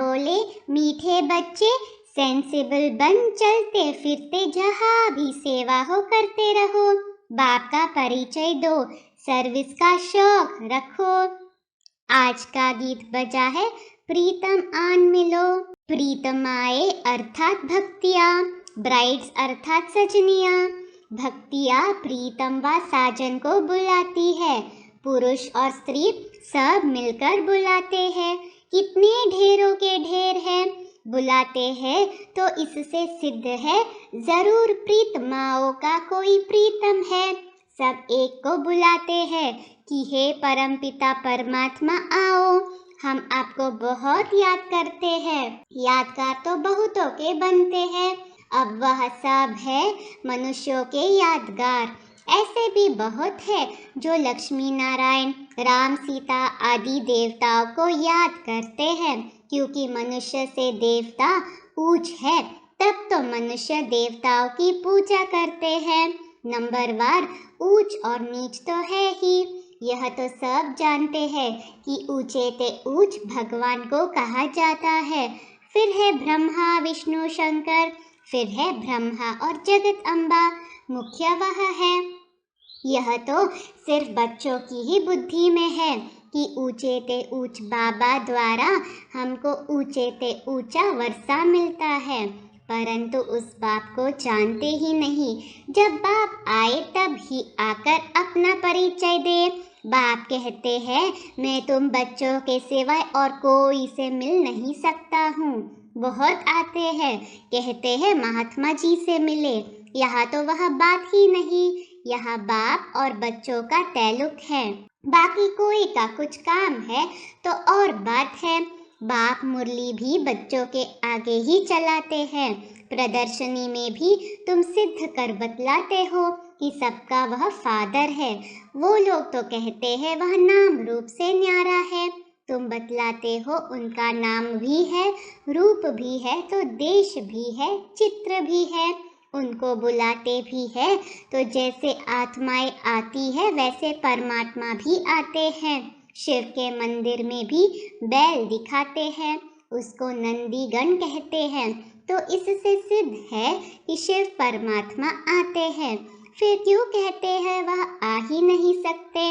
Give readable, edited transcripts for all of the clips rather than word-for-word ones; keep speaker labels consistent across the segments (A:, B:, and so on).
A: बोले मीठे बच्चे, सेंसिबल बन चलते फिरते जहाँ भी सेवा हो करते रहो। बाप का परिचय दो, सर्विस का शौक रखो। आज का गीत बजा है प्रीतम आन मिलो। प्रीतमाए अर्थात भक्तिया, ब्राइड्स अर्थात सजनिया। भक्तिया प्रीतम व साजन को बुलाती है, पुरुष और स्त्री सब मिलकर बुलाते हैं। कितने ढेरों के ढेर हैं, बुलाते हैं तो इससे सिद्ध है जरूर प्रीतमाओं का कोई प्रीतम है। सब एक को बुलाते हैं कि हे परमपिता परमात्मा आओ, हम आपको बहुत याद करते हैं। यादगार तो बहुतों के बनते हैं, अब वह सब है मनुष्यों के यादगार। ऐसे भी बहुत है जो लक्ष्मी नारायण, राम सीता आदि देवताओं को याद करते हैं, क्योंकि मनुष्य से देवता ऊंच है, तब तो मनुष्य देवताओं की पूजा करते हैं। नंबरवार ऊंच और नीच तो है ही, यह तो सब जानते हैं कि ऊंचे ते ऊंच भगवान को कहा जाता है। फिर है ब्रह्मा विष्णु शंकर, फिर है ब्रह्मा और जगत अम्बा, मुख्य वह है। यह तो सिर्फ बच्चों की ही बुद्धि में है कि ऊंचे ते ऊंच बाबा द्वारा हमको ऊंचे ते ऊंचा वर्षा मिलता है, परंतु उस बाप को जानते ही नहीं। जब बाप आए तब ही आकर अपना परिचय दे। बाप कहते हैं मैं तुम बच्चों के सिवाय और कोई से मिल नहीं सकता हूँ। बहुत आते हैं, कहते हैं महात्मा जी से मिले, यहाँ तो वह बात ही नहीं, यहाँ बाप और बच्चों का ताल्लुक है। बाकी कोई का कुछ काम है तो और बात है। बाप मुरली भी बच्चों के आगे ही चलाते हैं। प्रदर्शनी में भी तुम सिद्ध कर बतलाते हो कि सबका वह फादर है। वो लोग तो कहते हैं वह नाम रूप से न्यारा है, तुम बतलाते हो उनका नाम भी है, रूप भी है, तो देश भी है, चित्र भी है। उनको बुलाते भी है तो जैसे आत्माएं आती है वैसे परमात्मा भी आते हैं। शिव के मंदिर में भी बैल दिखाते हैं, उसको नंदीगण कहते हैं, तो इससे सिद्ध है कि शिव परमात्मा आते हैं। फिर क्यों कहते हैं वह आ ही नहीं सकते?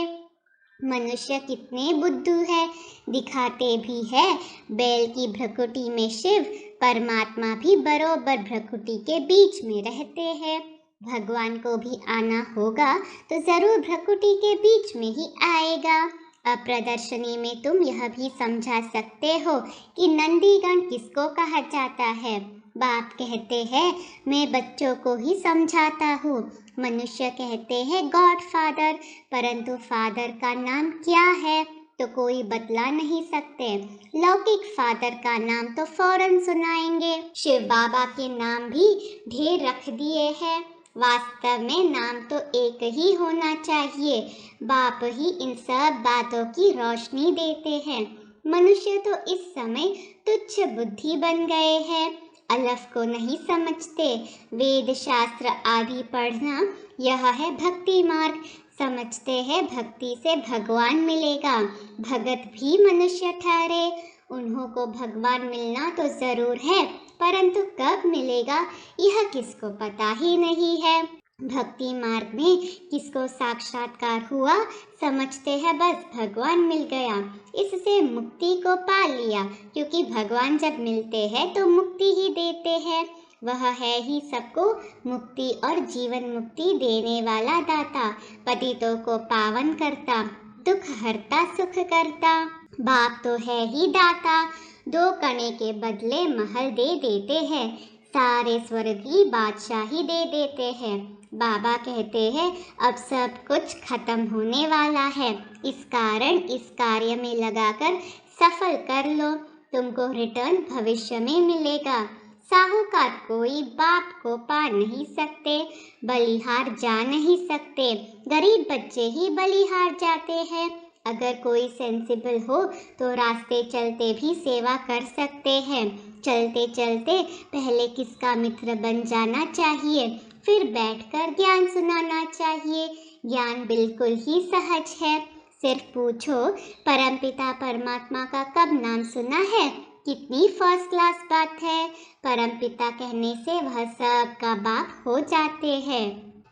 A: मनुष्य कितने बुद्धू है, दिखाते भी है बैल की भ्रकुटी में शिव, परमात्मा भी बरोबर भ्रकुटी के बीच में रहते हैं। भगवान को भी आना होगा तो जरूर भ्रकुटी के बीच में ही आएगा। अब प्रदर्शनी में तुम यह भी समझा सकते हो कि नंदीगण किसको कहा जाता है। बाप कहते हैं मैं बच्चों को ही समझाता हूँ। मनुष्य कहते हैं गॉड फादर, परंतु फादर का नाम क्या है तो कोई बतला नहीं सकते। लौकिक फादर का नाम तो फौरन सुनाएंगे। शिव बाबा के नाम भी ढेर रख दिए हैं। वास्तव में नाम तो एक ही होना चाहिए। बाप ही इन सब बातों की रोशनी देते हैं। मनुष्य तो इस समय तुच्छ बुद्धि बन गए हैं, अलफ को नहीं समझते। वेद शास्त्र आदि पढ़ना यह है भक्ति मार्ग, समझते हैं भक्ति से भगवान मिलेगा। भगत भी मनुष्य ठहरे, उन्हों को भगवान मिलना तो जरूर है, परंतु कब मिलेगा यह किसको पता ही नहीं है। भक्ति मार्ग में किसको साक्षात्कार हुआ, समझते हैं बस भगवान मिल गया, इससे मुक्ति को पा लिया, क्योंकि भगवान जब मिलते हैं तो मुक्ति ही देते हैं। वह है ही सबको मुक्ति और जीवन मुक्ति देने वाला दाता, पतितों को पावन करता, दुख हरता सुख करता। बाप तो है ही दाता, 2 कणे के बदले महल दे देते हैं, सारे स्वर्ग की बादशाही दे देते हैं। बाबा कहते हैं अब सब कुछ खत्म होने वाला है, इस कारण इस कार्य में लगाकर सफल कर लो, तुमको रिटर्न भविष्य में मिलेगा। साहूकार कोई बाप को पा नहीं सकते, बलिहार जा नहीं सकते, गरीब बच्चे ही बलिहार जाते हैं। अगर कोई सेंसिबल हो तो रास्ते चलते भी सेवा कर सकते हैं। चलते चलते पहले किसका मित्र बन जाना चाहिए, फिर बैठकर ज्ञान सुनाना चाहिए। ज्ञान बिल्कुल ही सहज है, सिर्फ पूछो परमपिता परमात्मा का कब नाम सुना है कितनी फर्स्ट क्लास बात है। परमपिता कहने से वह सबका बाप हो जाते हैं।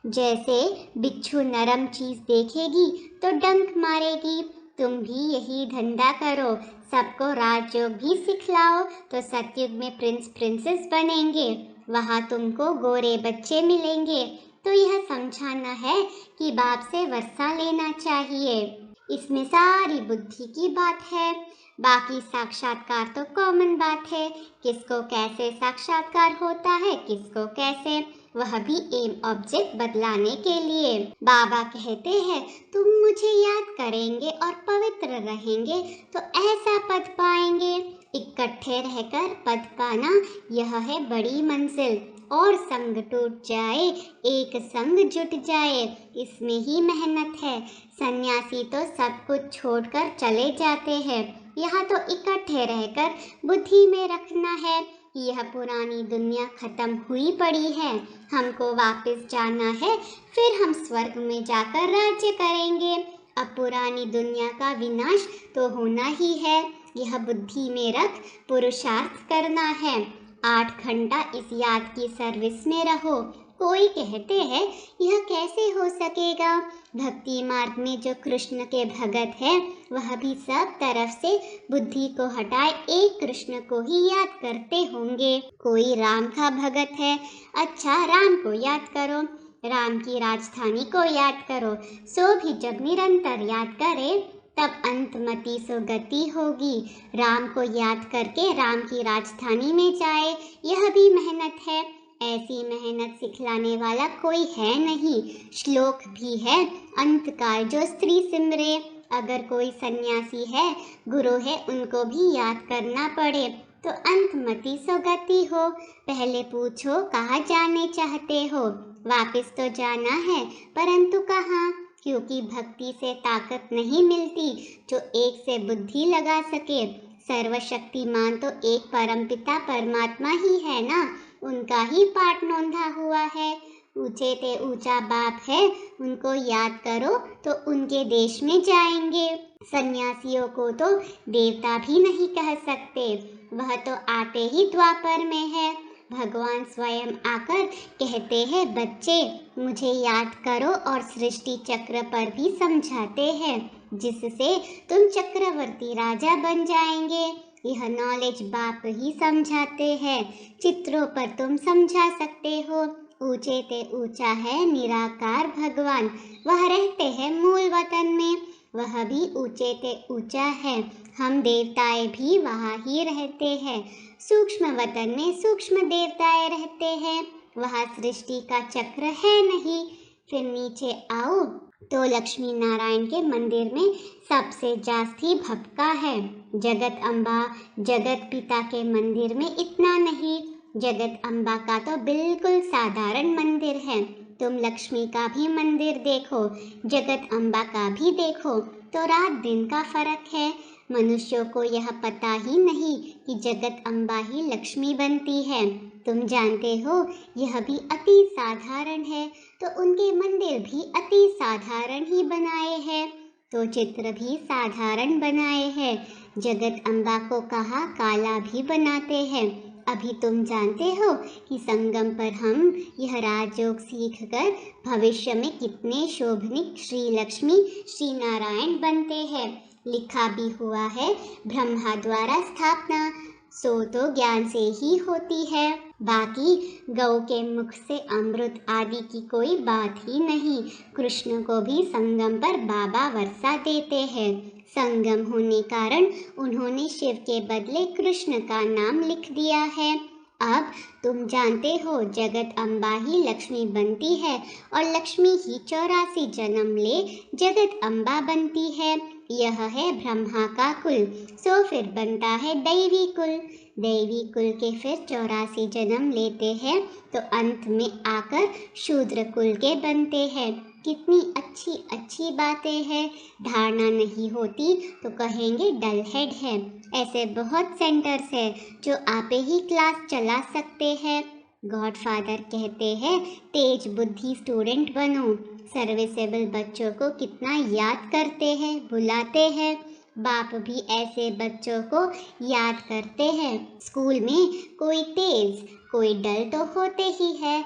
A: जैसे बिच्छू नरम चीज देखेगी तो डंक मारेगी, तुम भी यही धंधा करो, सबको राजयोग भी सिखलाओ तो सतयुग में प्रिंस प्रिंसेस बनेंगे, वहाँ तुमको गोरे बच्चे मिलेंगे। तो यह समझाना है कि बाप से वर्षा लेना चाहिए। इसमें सारी बुद्धि की बात है। बाकी साक्षात्कार तो कॉमन बात है, किसको कैसे साक्षात्कार होता है, किसको कैसे, वह भी एम ऑब्जेक्ट बदलाने के लिए। बाबा कहते हैं तुम मुझे याद करेंगे और पवित्र रहेंगे तो ऐसा पद पाएंगे। इकट्ठे रहकर पद पाना यह है बड़ी मंजिल। और संग टूट जाए एक संग जुट जाए, इसमें ही मेहनत है। सन्यासी तो सब कुछ छोड़कर चले जाते हैं, यहाँ तो इकट्ठे रहकर बुद्धि में रखना है। यह पुरानी दुनिया खत्म हुई पड़ी है, हमको वापस जाना है, फिर हम स्वर्ग में जाकर राज्य करेंगे। अब पुरानी दुनिया का विनाश तो होना ही है, यह बुद्धि में रख पुरुषार्थ करना है। 8 घंटा इस याद की सर्विस में रहो। कोई कहते हैं यह कैसे हो सकेगा? भक्ति मार्ग में जो कृष्ण के भगत है वह भी सब तरफ से बुद्धि को हटाए एक कृष्ण को ही याद करते होंगे। कोई राम का भगत है, अच्छा राम को याद करो, राम की राजधानी को याद करो। सो भी जब निरंतर याद करे तब अंतमति सो गति होगी। राम को याद करके राम की राजधानी में जाए, यह भी मेहनत है। ऐसी मेहनत सिखलाने वाला कोई है नहीं। श्लोक भी है, अंतकाल जो स्त्री सिमरे। अगर कोई सन्यासी है, गुरु है, उनको भी याद करना पड़े तो अंतमति सो गति हो। पहले पूछो कहाँ जाने चाहते हो? वापस तो जाना है, परंतु कहाँ? क्योंकि भक्ति से ताकत नहीं मिलती जो एक से बुद्धि लगा सके। सर्वशक्तिमान तो एक परमपिता परमात्मा ही है ना, उनका ही पाठ नोंधा हुआ है। ऊंचे ते ऊंचा बाप है, उनको याद करो तो उनके देश में जाएंगे। सन्यासियों को तो देवता भी नहीं कह सकते, वह तो आते ही द्वापर में है। भगवान स्वयं आकर कहते हैं बच्चे मुझे याद करो, और सृष्टि चक्र पर भी समझाते हैं जिससे तुम चक्रवर्ती राजा बन जाएंगे। यह नॉलेज बाप ही समझाते हैं, चित्रों पर तुम समझा सकते हो। ऊंचे ते ऊंचा है निराकार भगवान, वह रहते हैं मूल वतन में, वह भी ऊंचे ते ऊंचा है। हम देवताएं भी वहाँ ही रहते हैं, सूक्ष्म वतन में सूक्ष्म देवताएं रहते हैं, वहाँ सृष्टि का चक्र है नहीं। फिर नीचे आओ तो लक्ष्मी नारायण के मंदिर में सबसे जास्ती भपका है। जगत अम्बा जगत पिता के मंदिर में इतना नहीं। जगत अम्बा का तो बिल्कुल साधारण मंदिर है। तुम लक्ष्मी का भी मंदिर देखो, जगत अम्बा का भी देखो, तो रात दिन का फर्क है। मनुष्यों को यह पता ही नहीं कि जगत अम्बा ही लक्ष्मी बनती है। तुम जानते हो यह भी अति साधारण है, तो उनके मंदिर भी अति साधारण ही बनाए हैं, तो चित्र भी साधारण बनाए हैं। जगत अम्बा को कहा काला भी बनाते हैं। अभी तुम जानते हो कि संगम पर हम यह राजयोग सीखकर भविष्य में कितने शोभनिक श्री लक्ष्मी श्री नारायण बनते हैं। लिखा भी हुआ है ब्रह्मा द्वारा स्थापना, सो तो ज्ञान से ही होती है। बाकी गौ के मुख से अमृत आदि की कोई बात ही नहीं। कृष्ण को भी संगम पर बाबा वर्षा देते हैं। संगम होने कारण उन्होंने शिव के बदले कृष्ण का नाम लिख दिया है। अब तुम जानते हो जगत अम्बा ही लक्ष्मी बनती है, और लक्ष्मी ही 84 जन्म ले जगत अम्बा बनती है। यह है ब्रह्मा का कुल, सो फिर बनता है दैवी कुल। दैवी कुल के फिर 84 जन्म लेते हैं, तो अंत में आकर शूद्र कुल के बनते हैं। कितनी अच्छी अच्छी बातें हैं। धारणा नहीं होती तो कहेंगे डल हेड है। ऐसे बहुत सेंटर्स हैं जो आपे ही क्लास चला सकते हैं। गॉडफादर कहते हैं तेज बुद्धि स्टूडेंट बनो। सर्विसेबल बच्चों को कितना याद करते हैं, बुलाते हैं। बाप भी ऐसे बच्चों को याद करते हैं। स्कूल में कोई तेज कोई डल तो होते ही है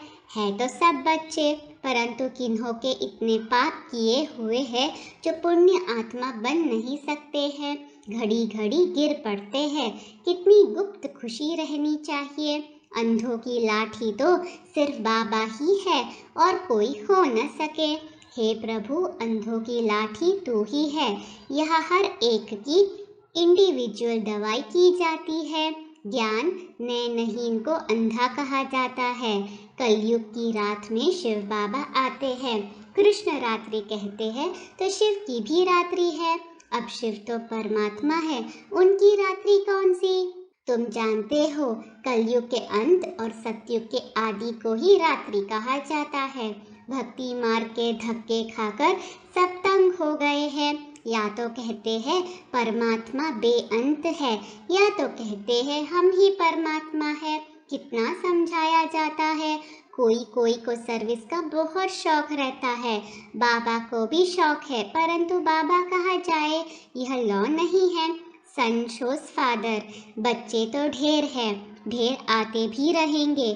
A: तो सब बच्चे, परंतु किन्हों के इतने पाप किए हुए हैं जो पुण्य आत्मा बन नहीं सकते हैं, घड़ी घड़ी गिर पड़ते हैं। कितनी गुप्त खुशी रहनी चाहिए। अंधों की लाठी तो सिर्फ बाबा ही है और कोई हो न सके। हे प्रभु, अंधों की लाठी तू ही है। यह हर एक की इंडिविजुअल दवाई की जाती है। ज्ञान नेत्रहीन को अंधा कहा जाता है। कलयुग की रात में शिव बाबा आते हैं। कृष्ण रात्रि कहते हैं तो शिव की भी रात्रि है। अब शिव तो परमात्मा है, उनकी रात्रि कौन सी? तुम जानते हो, कलयुग के अंत और सतयुग के आदि को ही रात्रि कहा जाता है। भक्ति मार्ग के धक्के खाकर सब तंग हो गए हैं। या तो कहते हैं परमात्मा बेअंत है, या तो कहते हैं हम ही परमात्मा है। कितना समझाया जाता है। कोई कोई को सर्विस का बहुत शौक रहता है। बाबा को भी शौक है, परंतु बाबा कहाँ जाए, यह लॉ नहीं है। सन शोज फादर। बच्चे तो ढेर है, ढेर आते भी रहेंगे,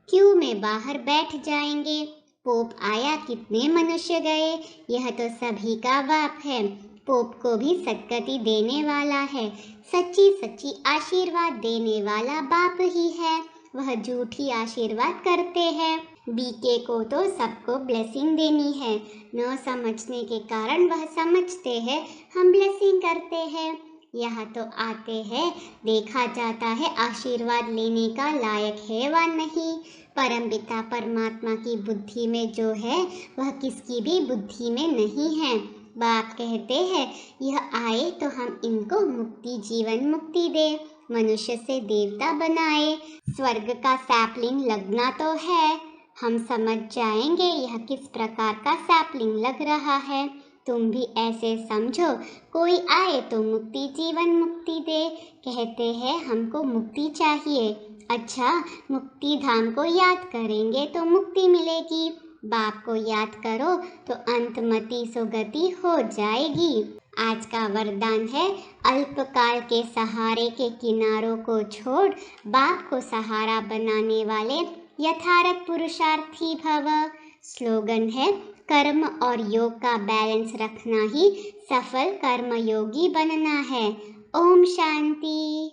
A: क्यों में बाहर बैठ जाएंगे। पोप आया, कितने मनुष्य गए, यह तो सभी का बाप है। पोप को भी सद्गति देने वाला है। सच्ची सच्ची आशीर्वाद देने वाला बाप ही है। वह झूठी आशीर्वाद करते हैं। बीके को तो सबको ब्लेसिंग देनी है, न समझने के कारण वह समझते हैं हम ब्लेसिंग करते हैं। यह तो आते हैं, देखा जाता है आशीर्वाद लेने का लायक है व नहीं। परमपिता परमात्मा की बुद्धि में जो है वह किसकी भी बुद्धि में नहीं है। बाप कहते हैं यह आए तो हम इनको मुक्ति जीवन मुक्ति दे, मनुष्य से देवता बनाए। स्वर्ग का सैपलिंग लगना तो है, हम समझ जाएंगे यह किस प्रकार का सैपलिंग लग रहा है। तुम भी ऐसे समझो, कोई आए तो मुक्ति जीवन मुक्ति दे। कहते हैं हमको मुक्ति चाहिए। अच्छा, मुक्ति धाम को याद करेंगे तो मुक्ति मिलेगी। बाप को याद करो तो अंतमति सुगति हो जाएगी। आज का वरदान है, अल्पकाल के सहारे के किनारों को छोड़ बाप को सहारा बनाने वाले यथार्थ पुरुषार्थी भव। स्लोगन है, कर्म और योग का बैलेंस रखना ही सफल कर्मयोगी बनना है। ओम शांति।